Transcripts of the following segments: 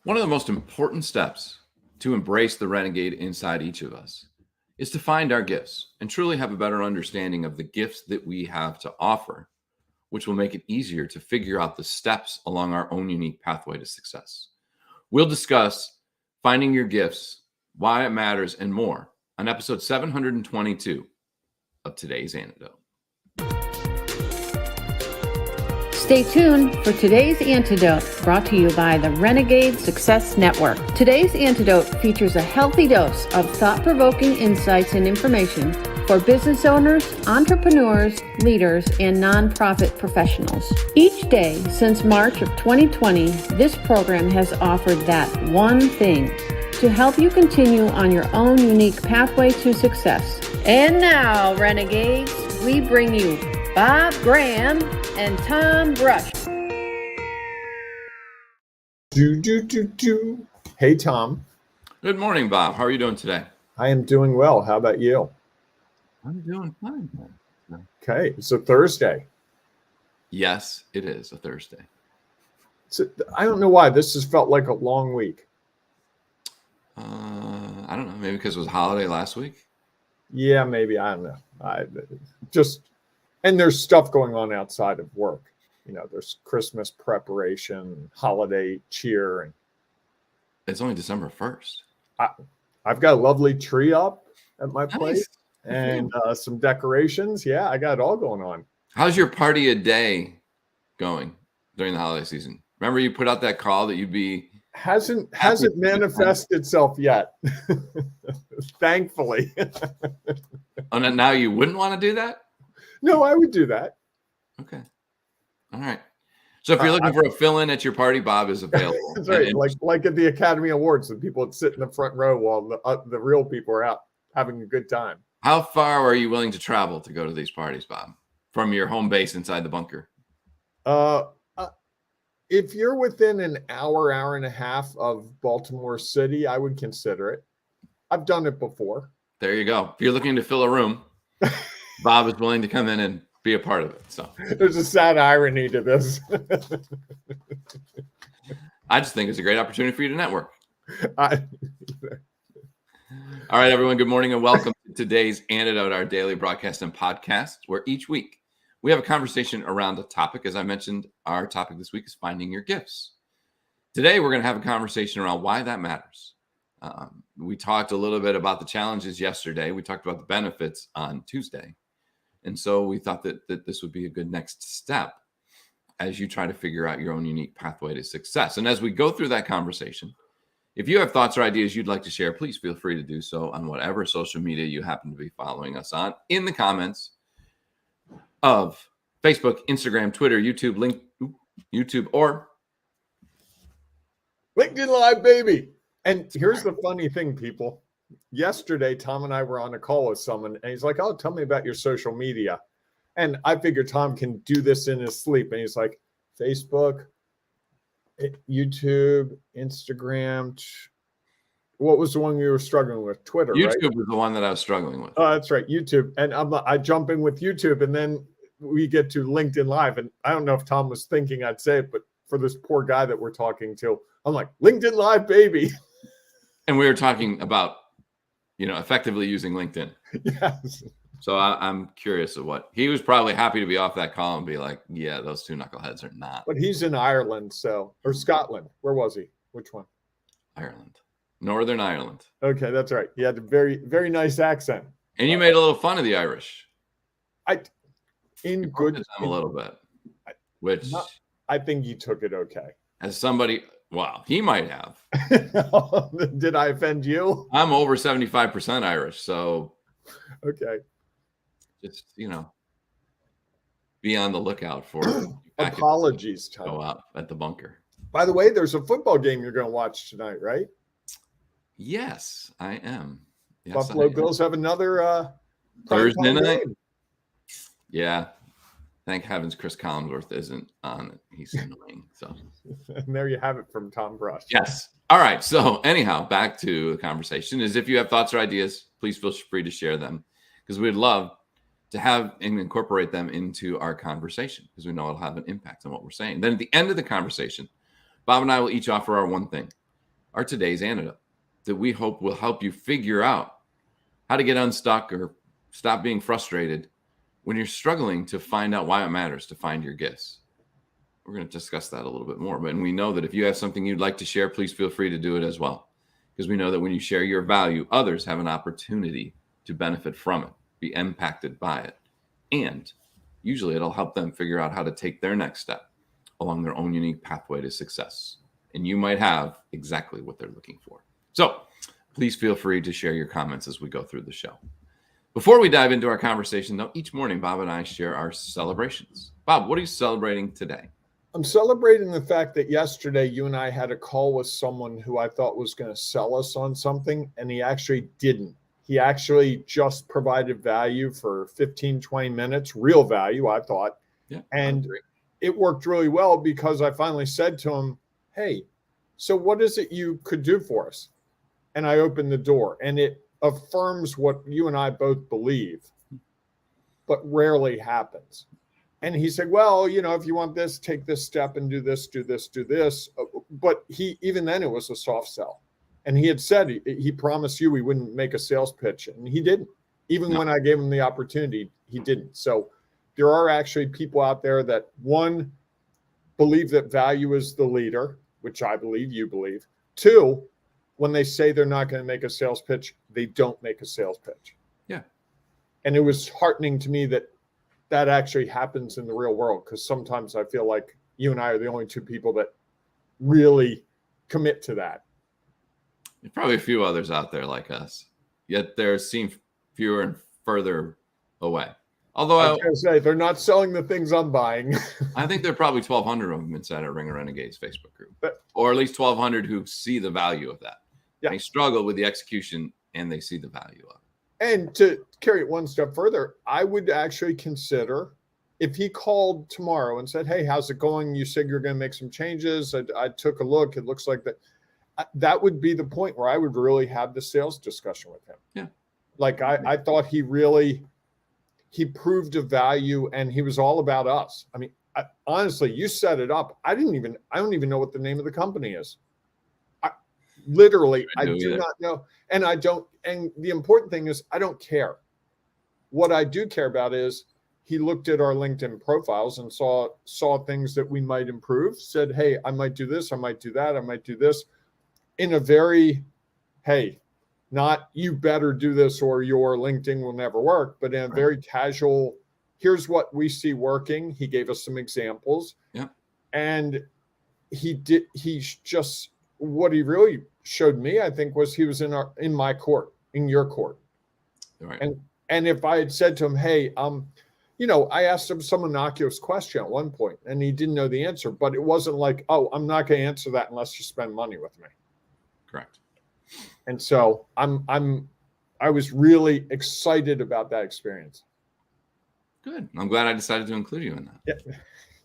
One of the most important steps to embrace the renegade inside each of us is to find our gifts and truly have a better understanding of the gifts that we have to offer, which will make it easier to figure out the steps along our own unique pathway to success. We'll discuss finding your gifts, why it matters, and more on episode 722 of today's Antidote. Stay tuned for today's Antidote, brought to you by the Renegade Success Network. Today's Antidote features a healthy dose of thought-provoking insights and information for business owners, entrepreneurs, leaders, and nonprofit professionals. Each day since March of 2020, this program has offered that one thing to help you continue on your own unique pathway to success. And now, Renegades, we bring you Bob Graham and Tom Brush. Hey, Tom. Good morning, Bob. How are you doing today? I am doing well. How about you? I'm doing fine. Okay, it's a Thursday. Yes, it is a Thursday. So I don't know why this has felt like a long week. I don't know. Maybe because it was a holiday last week. Yeah, maybe. I don't know. And there's stuff going on outside of work. You know, there's Christmas preparation, holiday cheer, and it's only December 1st. I've got a lovely tree up at my Nice. place and some decorations. Yeah, I got it all going on. How's your party a day going during the holiday season? Remember you put out that call that you'd be Hasn't manifested itself yet. Thankfully. Oh, now you wouldn't want to do that? No, I would do that. Okay. All right. So if you're looking for a fill-in at your party, Bob is available. That's right. Like at the Academy Awards, the people that sit in the front row while the real people are out having a good time. How far are you willing to travel to go to these parties, Bob, from your home base inside the bunker? If you're within an hour and a half of Baltimore City, I would consider it. I've done it before. There you go. If you're looking to fill a room, Bob is willing to come in and be a part of it. So there's a sad irony to this. I just think it's a great opportunity for you to network. All right, everyone. Good morning and welcome to today's Antidote, our daily broadcast and podcast, where each week we have a conversation around a topic. As I mentioned, our topic this week is finding your gifts. Today, we're going to have a conversation around why that matters. We talked a little bit about the challenges yesterday. We talked about the benefits on Tuesday. And so we thought that this would be a good next step as you try to figure out your own unique pathway to success. And as we go through that conversation, if you have thoughts or ideas you'd like to share, please feel free to do so on whatever social media you happen to be following us on, in the comments of Facebook, Instagram, Twitter, YouTube, or LinkedIn Live, baby. And here's the funny thing, people. Yesterday, Tom and I were on a call with someone, and he's like, "Oh, tell me about your social media." And I figured Tom can do this in his sleep. And he's like, Facebook, YouTube, Instagram. What was the one you were struggling with? Twitter, YouTube, right? YouTube was the one that I was struggling with. Oh, that's right, YouTube. And I jump in with YouTube, and then we get to LinkedIn Live. And I don't know if Tom was thinking I'd say it, but for this poor guy that we're talking to, I'm like, LinkedIn Live, baby. And we were talking about, effectively using LinkedIn. Yes. So I'm curious of what he was probably happy to be off that call and be like, yeah, those two knuckleheads are not. But he's in Ireland, or Scotland. Where was he? Which one? Ireland. Northern Ireland. Okay, that's right. He had a very, very nice accent. And you made a little fun of the Irish. A little bit. Which I think you took it okay. As somebody, wow, he might have. Did I offend you? I'm over 75% Irish, so okay. Just be on the lookout for apologies. Tom. Go up at the bunker. By the way, there's a football game you're going to watch tonight, right? Yes, I am. Yes, Buffalo Bills have another Thursday night. Yeah. Thank heavens Chris Collinsworth isn't on it. He's annoying. So and there you have it from Tom Brush. Yes. All right. So anyhow, back to the conversation is if you have thoughts or ideas, please feel free to share them because we'd love to have and incorporate them into our conversation because we know it'll have an impact on what we're saying. Then at the end of the conversation, Bob and I will each offer our one thing. are today's antidote that we hope will help you figure out how to get unstuck or stop being frustrated when you're struggling to find out why it matters to find your gifts. We're going to discuss that a little bit more. And we know that if you have something you'd like to share, please feel free to do it as well. Because we know that when you share your value, others have an opportunity to benefit from it, be impacted by it. And usually it'll help them figure out how to take their next step along their own unique pathway to success. And you might have exactly what they're looking for. So please feel free to share your comments as we go through the show. Before we dive into our conversation, though, each morning, Bob and I share our celebrations. Bob, what are you celebrating today? I'm celebrating the fact that yesterday you and I had a call with someone who I thought was going to sell us on something, and he actually didn't. He actually just provided value for 15, 20 minutes, real value, I thought. Yeah, and it worked really well because I finally said to him, hey, so what is it you could do for us? And I opened the door, and it affirms what you and I both believe, but rarely happens. And he said, well, if you want this, take this step and do this, do this, do this. But even then it was a soft sell. And he had said he promised you he wouldn't make a sales pitch, and he didn't. Even when I gave him the opportunity, he didn't. So there are actually people out there that, one, believe that value is the leader, which I believe, you believe. Two, when they say they're not going to make a sales pitch, they don't make a sales pitch. Yeah. And it was heartening to me that actually happens in the real world, because sometimes I feel like you and I are the only two people that really commit to that. There's probably a few others out there like us, yet there seem fewer and further away. Although I was going to say, they're not selling the things I'm buying. I think there are probably 1,200 of them inside our Ring of Renegades Facebook group, or at least 1,200 who see the value of that. Yeah. They struggle with the execution, and they see the value of it. And to carry it one step further, I would actually consider, if he called tomorrow and said, hey, how's it going? You said you're going to make some changes. I took a look. It looks like that. That would be the point where I would really have the sales discussion with him. Yeah. Like I thought he proved a value, and he was all about us. I mean, honestly, you set it up. I don't even know what the name of the company is. I do not know. And and the important thing is I don't care. What I do care about is he looked at our LinkedIn profiles and saw things that we might improve, said, hey, I might do this, I might do that, I might do this, in a very, hey, not you better do this or your LinkedIn will never work, but in a very casual, here's what we see working. He gave us some examples. Yeah. And what he really showed me, I think, was he was in my court, in your court. Right. And if I had said to him, hey, I asked him some innocuous question at one point, and he didn't know the answer, but it wasn't like, oh, I'm not going to answer that unless you spend money with me. Correct. And so I was really excited about that experience. Good. I'm glad I decided to include you in that. Yeah.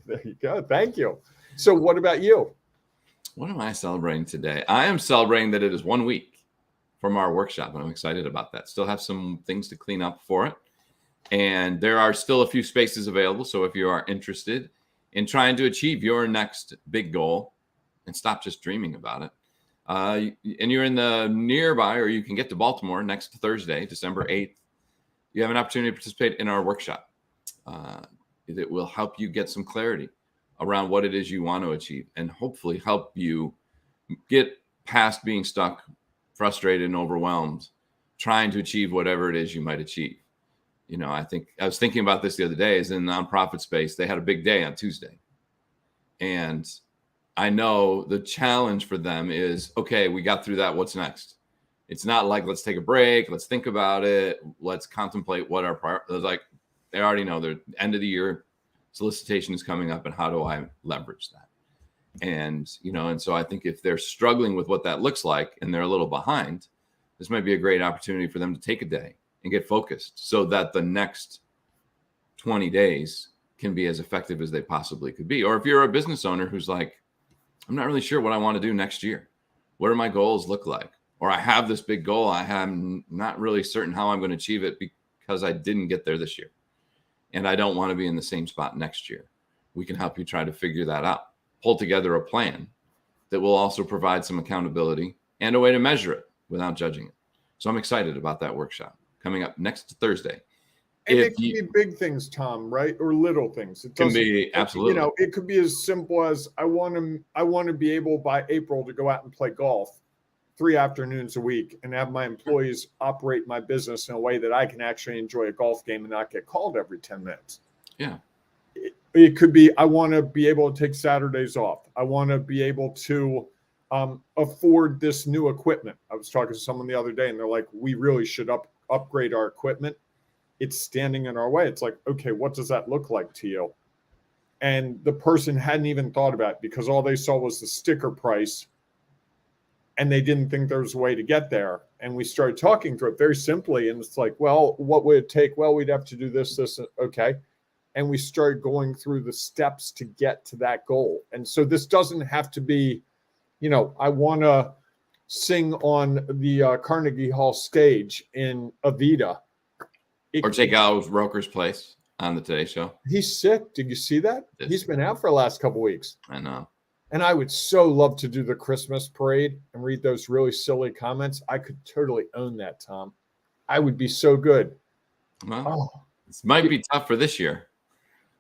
There you go. Thank you. So what about you? What am I celebrating today? I am celebrating that it is 1 week from our workshop, and I'm excited about that. Still have some things to clean up for it. And there are still a few spaces available. So if you are interested in trying to achieve your next big goal and stop just dreaming about it, and you're in the nearby, or you can get to Baltimore next Thursday, December 8th, you have an opportunity to participate in our workshop. That will help you get some clarity around what it is you want to achieve, and hopefully help you get past being stuck, frustrated, and overwhelmed, trying to achieve whatever it is you might achieve. I was thinking about this the other day. Is in the nonprofit space, they had a big day on Tuesday. And I know the challenge for them is, okay, we got through that. What's next? It's not like, let's take a break. Let's think about it. Let's contemplate what our priorities, like they already know the end of the year solicitation is coming up, and how do I leverage that? And so I think if they're struggling with what that looks like and they're a little behind, this might be a great opportunity for them to take a day and get focused so that the next 20 days can be as effective as they possibly could be. Or if you're a business owner who's like, I'm not really sure what I want to do next year. What do my goals look like? Or I have this big goal. I am not really certain how I'm going to achieve it because I didn't get there this year. And I don't want to be in the same spot next year. We can help you try to figure that out. Pull together a plan that will also provide some accountability and a way to measure it without judging it. So I'm excited about that workshop coming up next Thursday. And it can be big things, Tom, right? Or little things. It can be absolutely. It could be as simple as I want to be able by April to go out and play golf 3 afternoons a week and have my employees operate my business in a way that I can actually enjoy a golf game and not get called every 10 minutes. Yeah. It could be I want to be able to take Saturdays off. I want to be able to afford this new equipment. I was talking to someone the other day and they're like, we really should upgrade our equipment. It's standing in our way. It's like, okay, what does that look like to you? And the person hadn't even thought about it because all they saw was the sticker price and they didn't think there was a way to get there. And we started talking through it very simply. And it's like, well, what would it take? Well, we'd have to do this. Okay. And we started going through the steps to get to that goal. And so this doesn't have to be, I want to sing on the Carnegie Hall stage in Evita. Or take out Roker's place on the Today Show. He's sick. Did you see that? He's been out for the last couple of weeks. I know. And I would so love to do the Christmas parade and read those really silly comments. I could totally own that, Tom. I would be so good. Well, this might be tough for this year.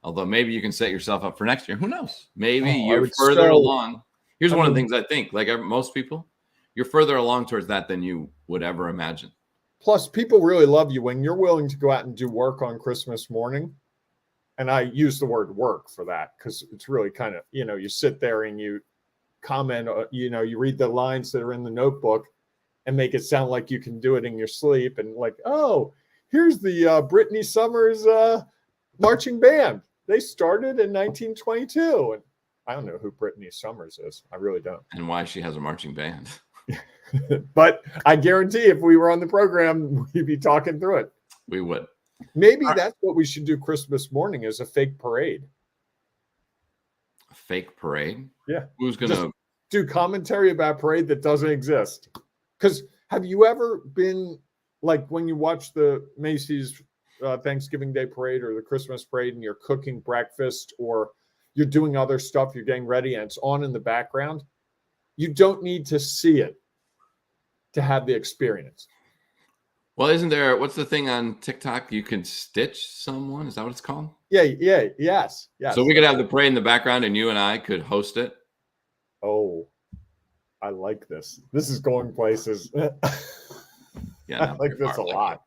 Although maybe you can set yourself up for next year. Who knows? Maybe you're further along. Here's one of the things I think, like most people, you're further along towards that than you would ever imagine. Plus, people really love you when you're willing to go out and do work on Christmas morning. And I use the word work for that because it's really kind of, you sit there and you comment, you read the lines that are in the notebook and make it sound like you can do it in your sleep. And like, oh, here's the Brittany Summers marching band. They started in 1922. And I don't know who Brittany Summers is. I really don't. And why she has a marching band. But I guarantee if we were on the program, we'd be talking through it. We would. Maybe that's what we should do Christmas morning is a fake parade. A fake parade? Yeah. Who's going to do commentary about a parade that doesn't exist? Because have you ever been like when you watch the Macy's Thanksgiving Day parade or the Christmas parade and you're cooking breakfast or you're doing other stuff, you're getting ready and it's on in the background? You don't need to see it to have the experience. Well, isn't there, what's the thing on TikTok? You can stitch someone. Is that what it's called? Yes. So we could have the parade in the background and you and I could host it. Oh, I like this. This is going places. Yeah, I like this a lot.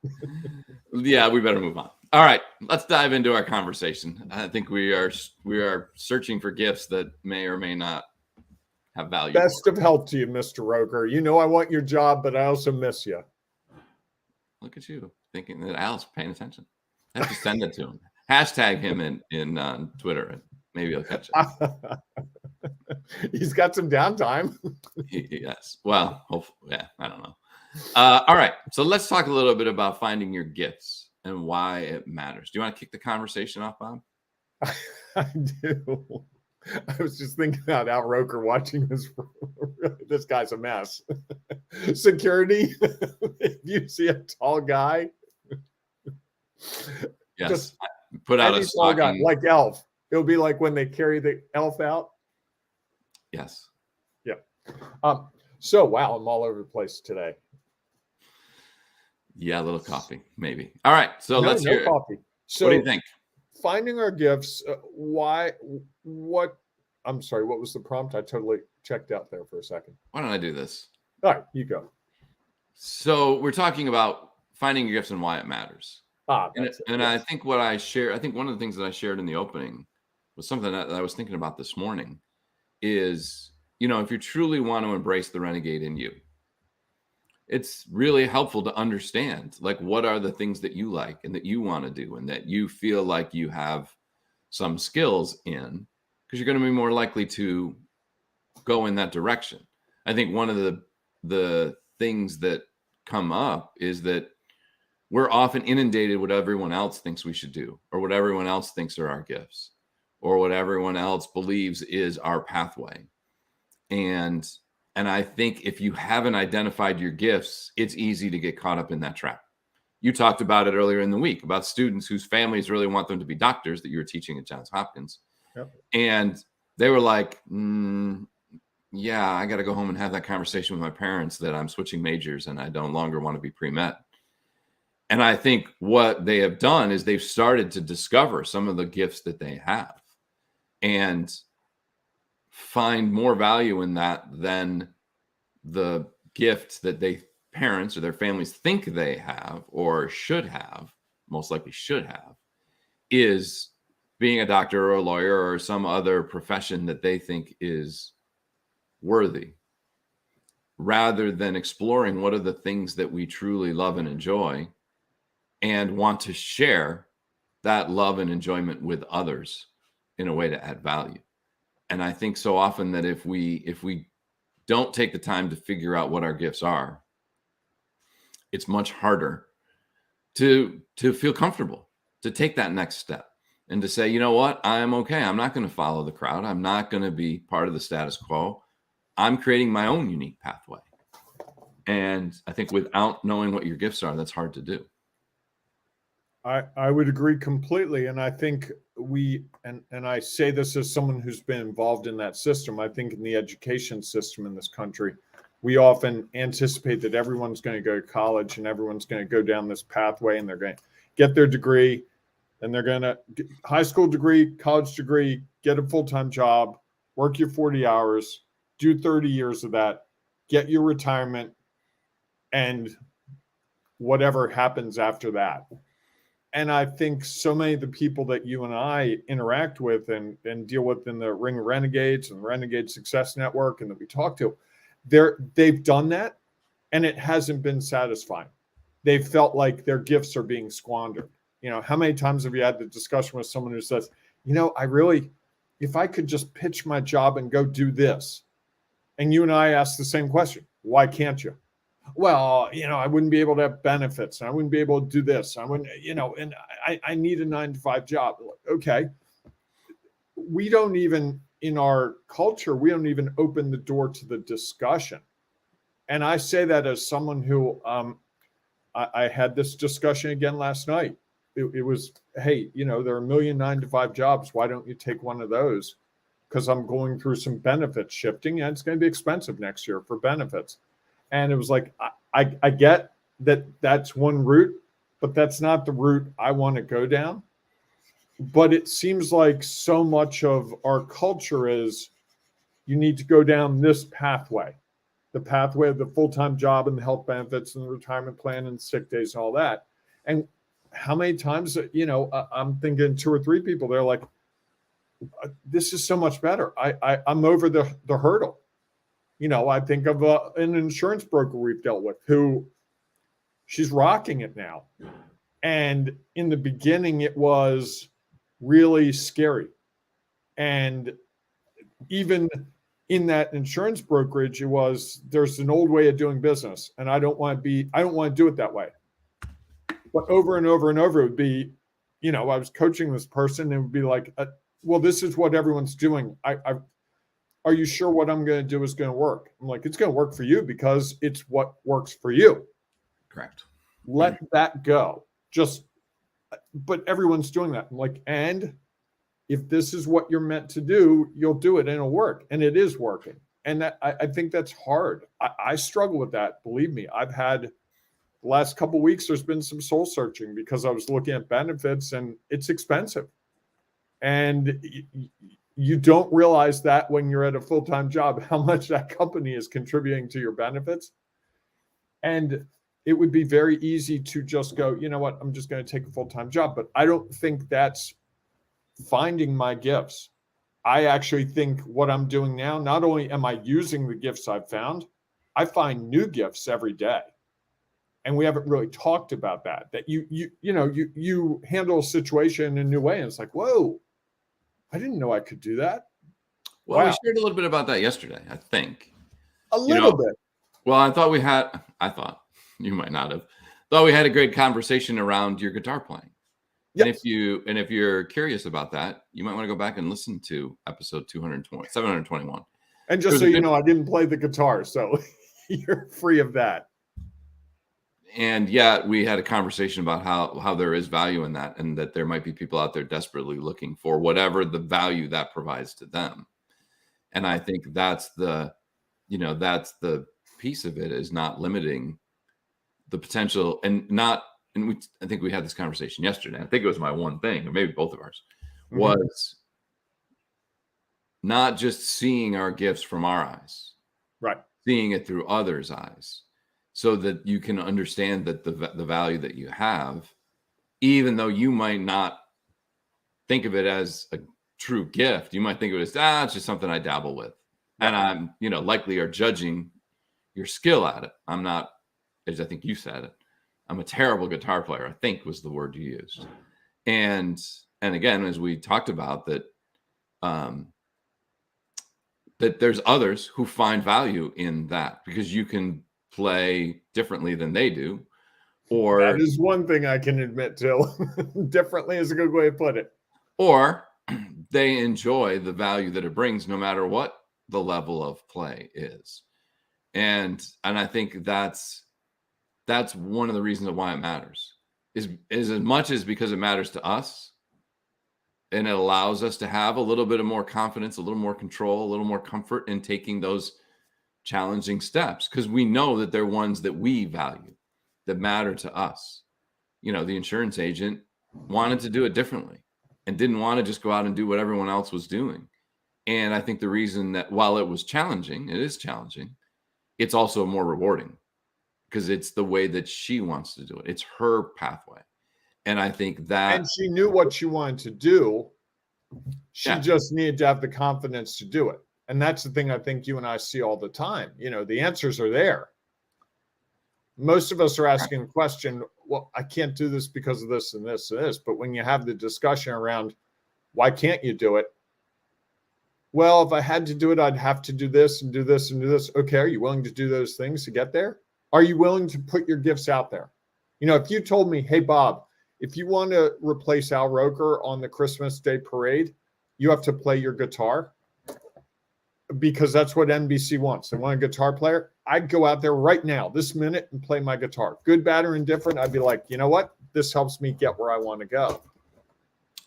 Yeah, we better move on. All right, let's dive into our conversation. I think we are searching for gifts that may or may not have value. Best of health to you, Mr. Roker. I want your job, but I also miss you. Look at you thinking that Al's paying attention. I have to send it to him. Hashtag him in Twitter, and maybe he'll catch it. He's got some downtime. Yes. Well, hopefully, yeah. I don't know. All right. So let's talk a little bit about finding your gifts and why it matters. Do you want to kick the conversation off, Bob? I do. I was just thinking about Al Roker watching this. This guy's a mess. Security. If you see a tall guy, yes, just put out a tall guy, like Elf. It'll be like when they carry the elf out. Yes. Yeah. So wow, I'm all over the place today. Yeah, a little coffee, maybe. All right. So let's hear coffee. So what do you think? Finding our gifts. I'm sorry, what was the prompt? I totally checked out there for a second. Why don't I do this? All right, you go. So we're talking about finding your gifts and why it matters. Yes. I think what I share, I think one of the things that I shared in the opening was something that I was thinking about this morning is, if you truly want to embrace the renegade in you, it's really helpful to understand, like, what are the things that you like and that you want to do and that you feel like you have some skills in, because you're going to be more likely to go in that direction. I think one of the things that come up is that we're often inundated with what everyone else thinks we should do, or what everyone else thinks are our gifts, or what everyone else believes is our pathway. And I think if you haven't identified your gifts, it's easy to get caught up in that trap. You talked about it earlier in the week about students whose families really want them to be doctors that you were teaching at Johns Hopkins. Yep. And they were like, yeah, I got to go home and have that conversation with my parents that I'm switching majors and I no longer want to be pre-med. And I think what they have done is they've started to discover some of the gifts that they have and find more value in that than the gift that they parents or their families think they have or should have, most likely should have, is being a doctor or a lawyer or some other profession that they think is worthy, rather than exploring what are the things that we truly love and enjoy and want to share that love and enjoyment with others in a way to add value. And I think so often that if we don't take the time to figure out what our gifts are, it's much harder to feel comfortable, to take that next step and to say, you know what, I'm okay. I'm not going to follow the crowd. I'm not going to be part of the status quo. I'm creating my own unique pathway. And I think without knowing what your gifts are, that's hard to do. I would agree completely. And I think and I say this as someone who's been involved in that system, I think in the education system in this country, we often anticipate that everyone's going to go to college and everyone's going to go down this pathway and they're going to get their degree and they're going to get high school degree, college degree, get a full-time job, work your 40 hours, do 30 years of that, get your retirement, and whatever happens after that. And I think so many of the people that you and I interact with and deal with in the Ring of Renegades and Renegade Success Network and that we talk to, they've done that and it hasn't been satisfying. They've felt like their gifts are being squandered. You know, how many times have you had the discussion with someone who says, you know, if I could just pitch my job and go do this. And you and I ask the same question. Why can't you? Well, you know, I wouldn't be able to have benefits. And I wouldn't be able to do this. I wouldn't, you know, and I need a 9-to-5 job. Okay. We don't even, in our culture, we don't even open the door to the discussion. And I say that as someone who, I had this discussion again last night. It was, hey, you know, there are a million 9-to-5 jobs. Why don't you take one of those? Because I'm going through some benefit shifting and it's going to be expensive next year for benefits. And it was like, I get that that's one route, but that's not the route I want to go down. But it seems like so much of our culture is you need to go down this pathway, the pathway of the full-time job and the health benefits and the retirement plan and sick days and all that. And how many times, you know, I'm thinking 2 or 3 people, they're like, this is so much better. I'm over the hurdle. You know, I think of an insurance broker we've dealt with who she's rocking it now. And in the beginning, it was really scary. And even in that insurance brokerage, there's an old way of doing business. And I don't want to do it that way. But over and over and over, it would be, you know, I was coaching this person and it would be like, well, this is what everyone's doing. Are you sure what I'm going to do is going to work? I'm like, it's going to work for you because it's what works for you. Correct. Let that go. But everyone's doing that. I'm like, and if this is what you're meant to do, you'll do it and it'll work. And it is working. And that, I think that's hard. I struggle with that. Believe me, I've had the last couple of weeks, there's been some soul searching because I was looking at benefits and it's expensive. And you don't realize that when you're at a full-time job, how much that company is contributing to your benefits. And it would be very easy to just go, you know what, I'm just going to take a full-time job. But I don't think that's finding my gifts. I actually think what I'm doing now, not only am I using the gifts I've found, I find new gifts every day. And we haven't really talked about that you handle a situation in a new way. And it's like, whoa, I didn't know I could do that. Well, We shared a little bit about that yesterday, I think. A little bit. Well, I thought you might not have thought we had a great conversation around your guitar playing. Yes. And if you're curious about that, you might want to go back and listen to episode 721. And just so you know, I didn't play the guitar, so you're free of that. And yeah, we had a conversation about how there is value in that and that there might be people out there desperately looking for whatever the value that provides to them. And I think that's the that's the piece of it, is not limiting the potential, I think we had this conversation yesterday. I think it was my one thing, or maybe both of ours, was not just seeing our gifts from our eyes, right? Seeing it through others' eyes, so that you can understand that the value that you have, even though you might not think of it as a true gift, you might think of it as, it's just something I dabble with. And I'm, likely are judging your skill at it. I'm not, as I think you said it, I'm a terrible guitar player, I think was the word you used. And again, as we talked about, that there's others who find value in that, because you can play differently than they do. Or that is one thing I can admit to. Differently is a good way to put it. Or they enjoy the value that it brings, no matter what the level of play is. And I think that's one of the reasons why it matters, is as much as because it matters to us, and it allows us to have a little bit of more confidence, a little more control, a little more comfort in taking those challenging steps, because we know that they're ones that we value, that matter to us. The insurance agent wanted to do it differently and didn't want to just go out and do what everyone else was doing. And I think the reason that, while it was challenging, it is challenging, it's also more rewarding, because it's the way that she wants to do it. It's her pathway. And I think that... And she knew what she wanted to do. She just needed to have the confidence to do it. And that's the thing I think you and I see all the time. The answers are there. Most of us are asking the question, well, I can't do this because of this and this and this. But when you have the discussion around, why can't you do it? Well, if I had to do it, I'd have to do this and do this and do this. Okay, are you willing to do those things to get there? Are you willing to put your gifts out there? If you told me, hey, Bob, if you want to replace Al Roker on the Christmas Day parade, you have to play your guitar, because that's what NBC wants. They want a guitar player. I'd go out there right now, this minute, and play my guitar. Good, bad, or indifferent. I'd be like, you know what? This helps me get where I want to go.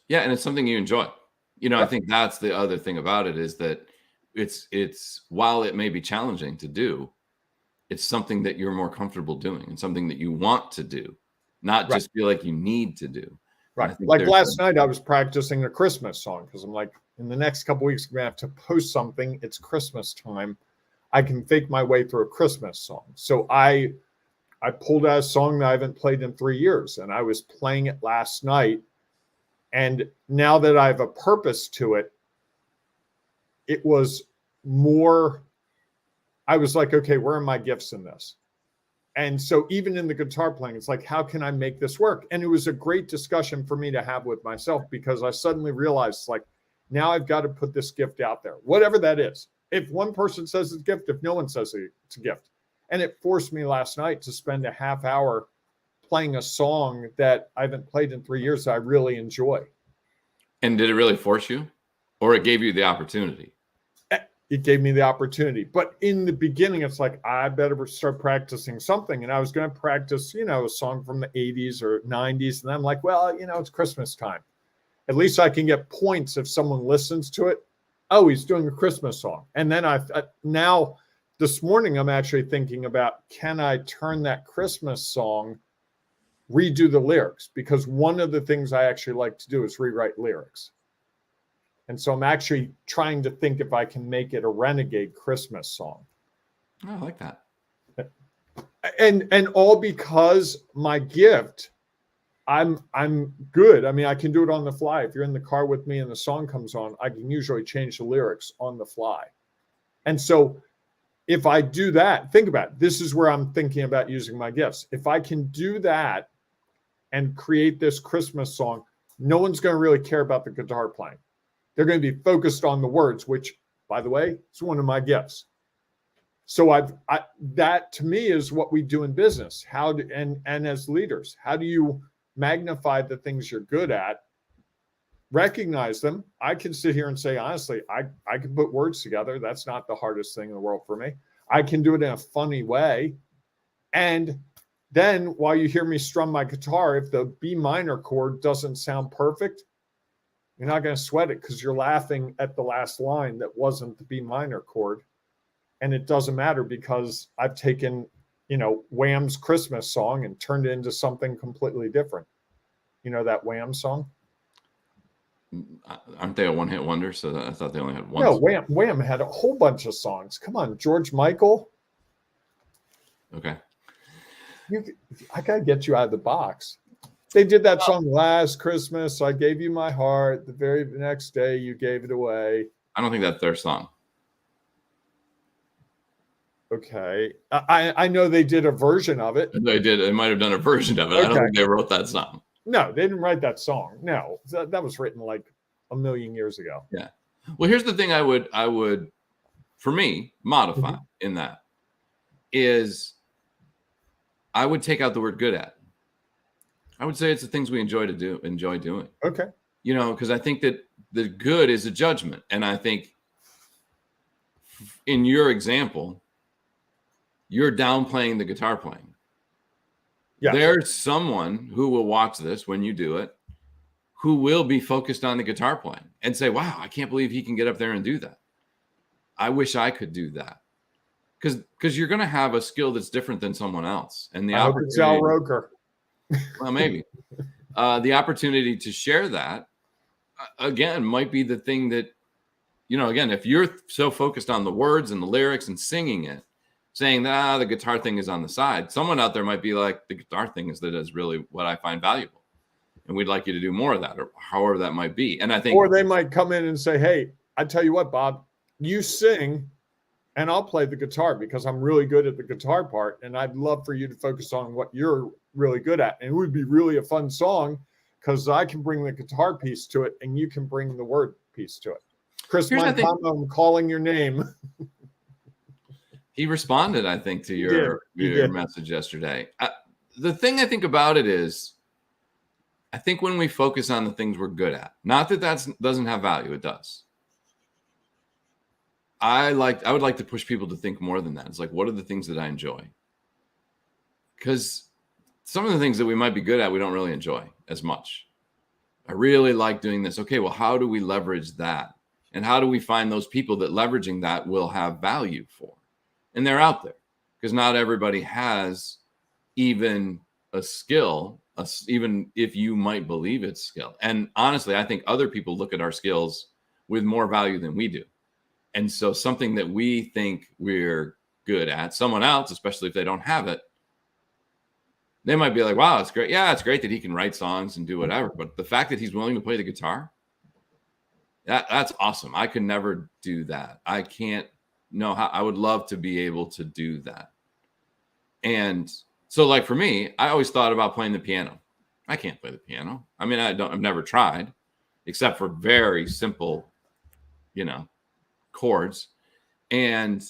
Yeah, and it's something you enjoy. I think that's the other thing about it, is that it's while it may be challenging to do, it's something that you're more comfortable doing, and something that you want to do, not just feel like you need to do. Right. Like last night, I was practicing a Christmas song, because I'm like, in the next couple of weeks, I'm going to have to post something. It's Christmas time. I can fake my way through a Christmas song. So I pulled out a song that I haven't played in 3 years, and I was playing it last night. And now that I have a purpose to it, it was more, I was like, okay, where are my gifts in this? And so even in the guitar playing, it's like, how can I make this work? And it was a great discussion for me to have with myself, because I suddenly realized, like, now I've got to put this gift out there, whatever that is. If one person says it's a gift, if no one says it's a gift. And it forced me last night to spend a half hour playing a song that I haven't played in 3 years that I really enjoy. And did it really force you, or it gave you the opportunity? It gave me the opportunity. But in the beginning, it's like, I better start practicing something. And I was going to practice, a song from the 80s or 90s. And I'm like, well, it's Christmas time. At least I can get points if someone listens to it. Oh, he's doing a Christmas song. And then now this morning, I'm actually thinking about, can I turn that Christmas song, redo the lyrics? Because one of the things I actually like to do is rewrite lyrics. And so I'm actually trying to think if I can make it a renegade Christmas song. Oh, I like that. And all because my gift, I'm good. I mean, I can do it on the fly. If you're in the car with me and the song comes on, I can usually change the lyrics on the fly. And so if I do that, think about it. This is where I'm thinking about using my gifts. If I can do that and create this Christmas song, no one's going to really care about the guitar playing. They're going to be focused on the words, which, by the way, is one of my gifts. So that to me is what we do in business. And as leaders, how do you magnify the things you're good at, recognize them? I can sit here and say, honestly, I can put words together. That's not the hardest thing in the world for me. I can do it in a funny way. And then while you hear me strum my guitar, if the B minor chord doesn't sound perfect, you're not going to sweat it, because you're laughing at the last line that wasn't the B minor chord. And it doesn't matter because I've taken, Wham's Christmas song and turned it into something completely different. You know that Wham song? Aren't they a one-hit wonder? So I thought they only had one. No, Wham had a whole bunch of songs. Come on, George Michael. Okay. I got to get you out of the box. They did that song last Christmas. I gave you my heart. The very next day, you gave it away. I don't think that's their song. Okay. I know they did a version of it. They did. They might have done a version of it. Okay. I don't think they wrote that song. No, they didn't write that song. No, that was written like a million years ago. Yeah. Well, here's the thing I would, for me, modify in that is I would take out the word good at. I would say it's the things we enjoy doing. Okay. Because I think that the good is a judgment. And I think in your example, you're downplaying the guitar playing. Yes. There's someone who will watch this when you do it, who will be focused on the guitar playing and say, wow, I can't believe he can get up there and do that. I wish I could do that. Because you're going to have a skill that's different than someone else. And the opportunity, it's Al Roker. Well, maybe. The opportunity to share that, again, might be the thing that, again, if you're so focused on the words and the lyrics and singing it, saying that the guitar thing is on the side, someone out there might be like, the guitar thing is really what I find valuable. And we'd like you to do more of that, or however that might be. And I think, or they might come in and say, hey, I tell you what, Bob, you sing and I'll play the guitar because I'm really good at the guitar part. And I'd love for you to focus on what you're really good at. And it would be really a fun song because I can bring the guitar piece to it and you can bring the word piece to it. Chris, I'm calling your name. He responded, I think, to your message yesterday. The thing I think about it is, I think when we focus on the things we're good at, not that doesn't have value, it does. I would like to push people to think more than that. It's like, what are the things that I enjoy? Because some of the things that we might be good at, we don't really enjoy as much. I really like doing this. Okay, well, how do we leverage that? And how do we find those people that leveraging that will have value for? And they're out there because not everybody has even a skill, even if you might believe it's skill. And honestly, I think other people look at our skills with more value than we do. And so something that we think we're good at, someone else, especially if they don't have it, they might be like, wow, it's great. Yeah, it's great that he can write songs and do whatever. But the fact that he's willing to play the guitar, that's awesome. I could never do that. I can't know how. I would love to be able to do that. And so like for me, I always thought about playing the piano. I can't play the piano. I mean, I've never tried except for very simple, chords. And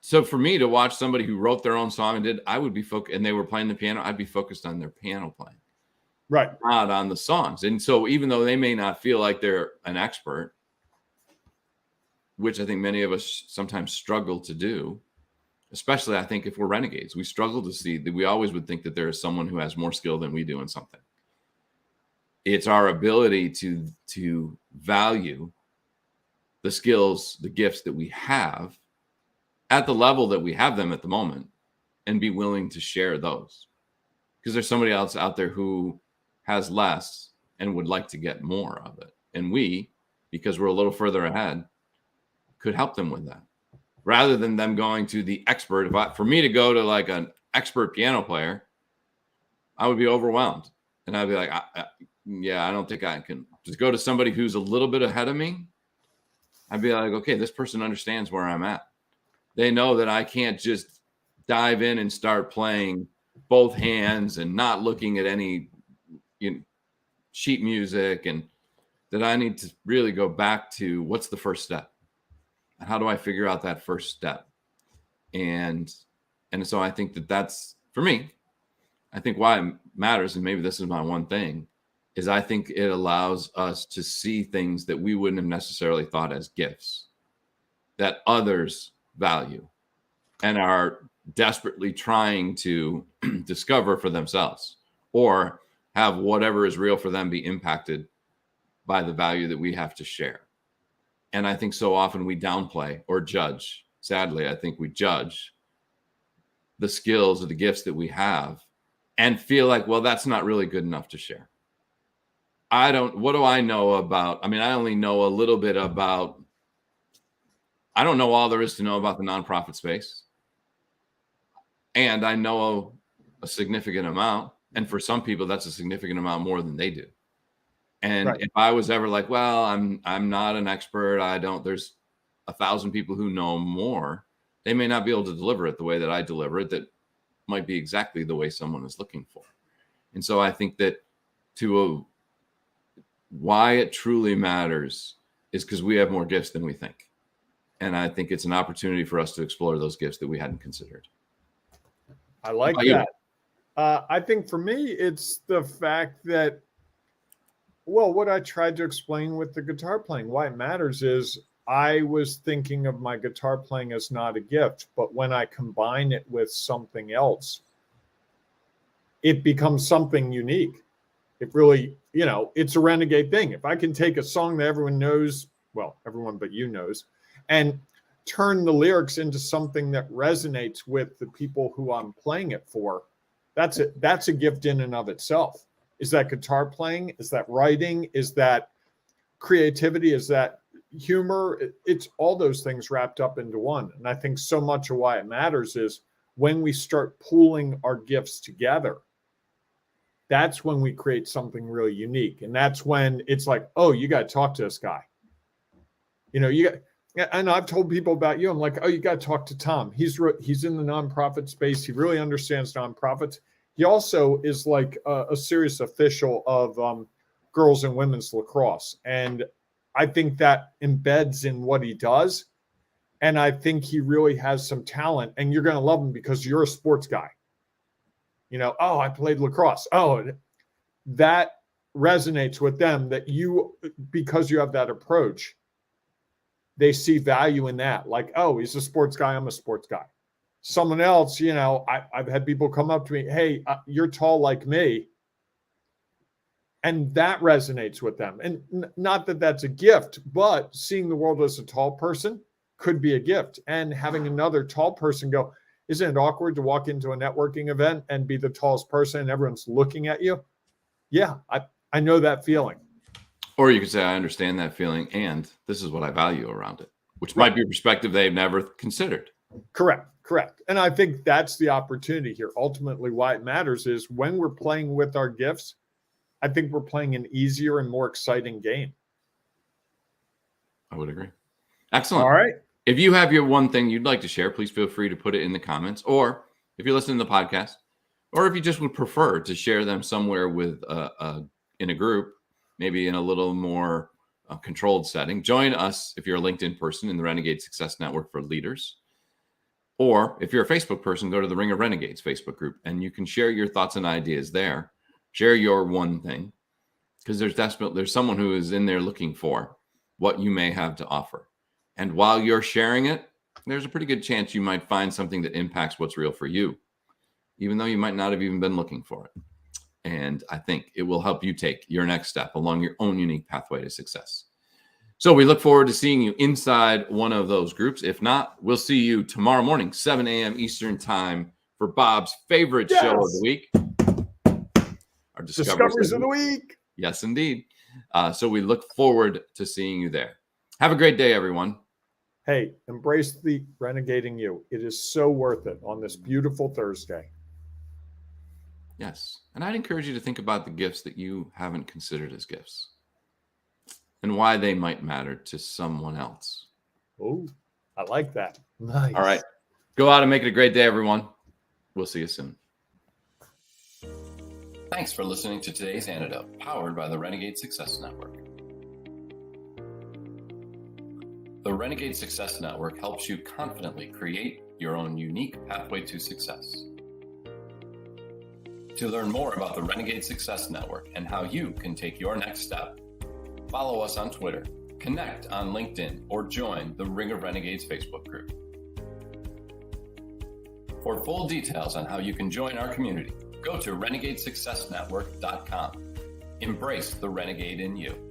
so for me to watch somebody who wrote their own song I would be focused, and they were playing the piano, I'd be focused on their piano playing. Right. Not on the songs. And so even though they may not feel like they're an expert, which I think many of us sometimes struggle to do, especially I think if we're renegades, we struggle to see that we always would think that there is someone who has more skill than we do in something. It's our ability to value the skills, the gifts that we have at the level that we have them at the moment and be willing to share those. Because there's somebody else out there who has less and would like to get more of it. And we, because we're a little further ahead, could help them with that. Rather than them going to the expert. For me to go to like an expert piano player, I would be overwhelmed. And I'd be like, I don't think I can. Just go to somebody who's a little bit ahead of me. I'd be like, okay, this person understands where I'm at. They know that I can't just dive in and start playing both hands and not looking at any sheet music, and that I need to really go back to what's the first step. How do I figure out that first step? And so I think that's, for me, I think why it matters, and maybe this is my one thing, is I think it allows us to see things that we wouldn't have necessarily thought as gifts that others value and are desperately trying to discover for themselves, or have whatever is real for them be impacted by the value that we have to share. And I think so often we downplay or judge sadly, I think we judge the skills or the gifts that we have and feel like, well, that's not really good enough to share. What do I know about? I mean, I only know a little bit about, I don't know all there is to know about the nonprofit space. And I know a significant amount. And for some people, that's a significant amount more than they do. And if I was ever like, well, I'm not an expert, there's 1,000 people who know more, they may not be able to deliver it the way that I deliver it. That might be exactly the way someone is looking for. And so I think that why it truly matters is because we have more gifts than we think. And I think it's an opportunity for us to explore those gifts that we hadn't considered. I like that. I think for me, it's the fact that, well, what I tried to explain with the guitar playing, why it matters is I was thinking of my guitar playing as not a gift, but when I combine it with something else, it becomes something unique. It really, it's a renegade thing. If I can take a song that everyone knows, well, everyone but you knows, and turn the lyrics into something that resonates with the people who I'm playing it for, that's a gift in and of itself. Is that guitar playing? Is that writing? Is that creativity? Is that humor? It's all those things wrapped up into one. And I think so much of why it matters is when we start pooling our gifts together, that's when we create something really unique. And that's when it's like, oh, you got to talk to this guy. And I've told people about you. I'm like, oh, you got to talk to Tom. He's in the nonprofit space. He really understands nonprofits. He also is like a serious official of girls and women's lacrosse. And I think that embeds in what he does. And I think he really has some talent. And you're going to love him because you're a sports guy. Oh, I played lacrosse. Oh, that resonates with them because you have that approach. They see value in that. Like, oh, he's a sports guy. I'm a sports guy. Someone else, I've had people come up to me, hey, you're tall like me. And that resonates with them. And not that that's a gift, but seeing the world as a tall person could be a gift. And having another tall person go, isn't it awkward to walk into a networking event and be the tallest person and everyone's looking at you? Yeah, I know that feeling. Or you could say, I understand that feeling, and this is what I value around it, which might be a perspective they've never considered. Correct. And I think that's the opportunity here. Ultimately, why it matters is when we're playing with our gifts, I think we're playing an easier and more exciting game. I would agree. Excellent. All right. If you have your one thing you'd like to share, please feel free to put it in the comments. Or if you're listening to the podcast, or if you just would prefer to share them somewhere with in a group, maybe in a little more controlled setting, join us if you're a LinkedIn person in the Renegade Success Network for Leaders. Or if you're a Facebook person, go to the Ring of Renegades Facebook group, and you can share your thoughts and ideas there. Share your one thing, because there's someone who is in there looking for what you may have to offer. And while you're sharing it, there's a pretty good chance you might find something that impacts what's real for you, even though you might not have even been looking for it. And I think it will help you take your next step along your own unique pathway to success. So we look forward to seeing you inside one of those groups. If not, we'll see you tomorrow morning, 7 a.m. Eastern time, for Bob's favorite show of the week. Our Discoveries of the Week. Yes, indeed. So we look forward to seeing you there. Have a great day, everyone. Hey, embrace the renegading you. It is so worth it on this beautiful Thursday. Yes. And I'd encourage you to think about the gifts that you haven't considered as gifts and why they might matter to someone else. Oh, I like that. Nice. All right. Go out and make it a great day, everyone. We'll see you soon. Thanks for listening to today's Antidote, powered by the Renegade Success Network. The Renegade Success Network helps you confidently create your own unique pathway to success. To learn more about the Renegade Success Network and how you can take your next step, follow us on Twitter, connect on LinkedIn, or join the Ring of Renegades Facebook group. For full details on how you can join our community, go to renegadesuccessnetwork.com. Embrace the renegade in you.